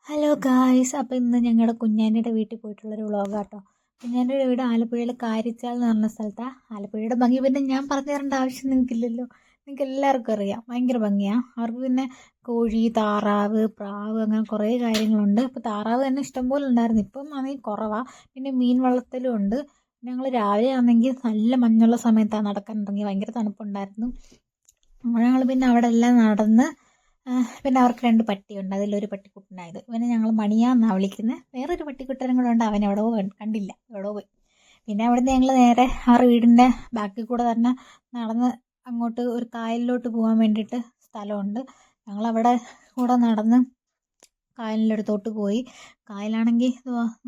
Hello guys, അപ്പോൾ ഇന്ന് ഞങ്ങളുടെ കുഞ്ഞാൻ്റെ വീട്ടിൽ പോയിട്ടുള്ളൊരു വ്ളോഗാട്ടോ. കുഞ്ഞാൻ്റെ വീട് ആലപ്പുഴയിലെ കാരിച്ചാൽ എന്ന് പറഞ്ഞ സ്ഥലത്താണ്. ആലപ്പുഴയുടെ ഭംഗി പിന്നെ ഞാൻ പറഞ്ഞു തരേണ്ട ആവശ്യം നിങ്ങൾക്കില്ലല്ലോ, നിങ്ങൾക്ക് എല്ലാവർക്കും അറിയാം. ഭയങ്കര ഭംഗിയാണ്. അവർക്ക് പിന്നെ കോഴി, താറാവ്, പ്രാവ് അങ്ങനെ കുറേ കാര്യങ്ങളുണ്ട്. ഇപ്പോൾ താറാവ് തന്നെ ഇഷ്ടംപോലെ ഉണ്ടായിരുന്നു, ഇപ്പം ആണെങ്കിൽ കുറവാണ്. പിന്നെ മീൻ വളർത്തലും ഉണ്ട്. ഞങ്ങൾ രാവിലെ ആണെങ്കിൽ നല്ല മഞ്ഞുള്ള സമയത്താണ് നടക്കാൻ ഇറങ്ങി, ഭയങ്കര തണുപ്പുണ്ടായിരുന്നു. ഞങ്ങൾ പിന്നെ അവിടെ എല്ലാം നടന്ന് പിന്നെ അവർക്ക് 2 പട്ടിയുണ്ട്, അതിലൊരു പട്ടിക്കുട്ടനായത് പിന്നെ ഞങ്ങൾ മണിയാന്നാണ് വിളിക്കുന്നത്. വേറൊരു പട്ടിക്കുട്ടനും കൂടെ ഉണ്ട്, അവൻ എവിടെയോ കണ്ടില്ല, എവിടെയോ പോയി. പിന്നെ അവിടുന്ന് ഞങ്ങൾ നേരെ അവരുടെ വീടിൻ്റെ ബാക്കിൽ കൂടെ തന്നെ നടന്ന് അങ്ങോട്ട് ഒരു കായലിലോട്ട് പോകാൻ വേണ്ടിയിട്ട് സ്ഥലമുണ്ട്. ഞങ്ങളവിടെ കൂടെ നടന്ന് കായലിൻ്റെ അടുത്തോട്ട് പോയി. കായലാണെങ്കിൽ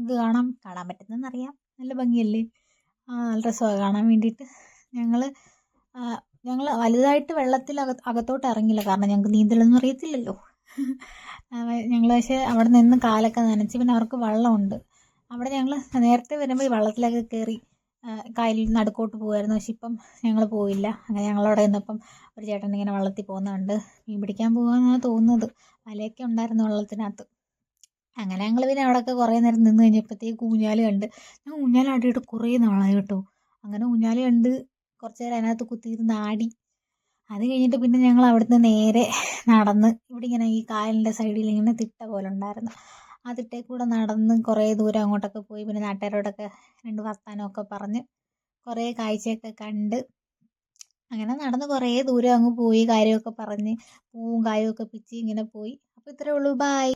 ഇത് കാണാൻ പറ്റുന്നതെന്നറിയാം, നല്ല ഭംഗിയല്ലേ. നല്ല രസമാണ് കാണാൻ വേണ്ടിയിട്ട്. ഞങ്ങൾ ഞങ്ങൾ വലുതായിട്ട് വെള്ളത്തിൽ അകത്തോട്ട് ഇറങ്ങില്ല, കാരണം ഞങ്ങൾക്ക് നീന്തലൊന്നും അറിയത്തില്ലല്ലോ. ഞങ്ങൾ പക്ഷേ അവിടെ നിന്ന് കാലൊക്കെ നനച്ച്, പിന്നെ അവർക്ക് വള്ളമുണ്ട് അവിടെ. ഞങ്ങൾ നേരത്തെ വരുമ്പോൾ ഈ വള്ളത്തിലൊക്കെ കയറി കായലിൽ നടുക്കോട്ട് പോകുമായിരുന്നു, പക്ഷെ ഇപ്പം ഞങ്ങൾ പോയില്ല. അങ്ങനെ ഞങ്ങളവിടെ നിന്നപ്പം ഒരു ചേട്ടൻ ഇങ്ങനെ വള്ളത്തിൽ പോകുന്നുണ്ട്, മീൻ പിടിക്കാൻ പോകാമെന്നാണ് തോന്നുന്നത്. വലയൊക്കെ ഉണ്ടായിരുന്നു വെള്ളത്തിനകത്ത്. അങ്ങനെ ഞങ്ങൾ പിന്നെ അവിടെയൊക്കെ കുറേ നേരം നിന്ന് കഴിഞ്ഞപ്പോഴത്തേക്ക് ഊഞ്ഞാൽ കണ്ട്. ഞാൻ ഊഞ്ഞാൽ ആടിയിട്ട് കുറേ നാളായി കേട്ടോ. അങ്ങനെ ഊഞ്ഞാൽ കണ്ട് കുറച്ച് നേരം അതിനകത്ത് കുത്തിയിരുന്ന് ആടി. അത് കഴിഞ്ഞിട്ട് പിന്നെ ഞങ്ങൾ അവിടുന്ന് നേരെ നടന്ന് ഇവിടെ ഇങ്ങനെ ഈ കായലിൻ്റെ സൈഡിൽ ഇങ്ങനെ തിട്ട പോലെ ഉണ്ടായിരുന്നു, ആ തിട്ടയിൽ കൂടെ നടന്ന് കുറേ ദൂരം അങ്ങോട്ടൊക്കെ പോയി. പിന്നെ നാട്ടുകാരോടൊക്കെ 2 വർത്താനമൊക്കെ പറഞ്ഞ് കുറേ കാഴ്ചയൊക്കെ കണ്ട് അങ്ങനെ നടന്ന് കുറേ ദൂരം അങ്ങ് പോയി, കാര്യമൊക്കെ പറഞ്ഞ് പൂവും കായും ഒക്കെ പിച്ചി ഇങ്ങനെ പോയി. അപ്പോൾ ഇത്രയേ ഉള്ളൂ, ബൈ.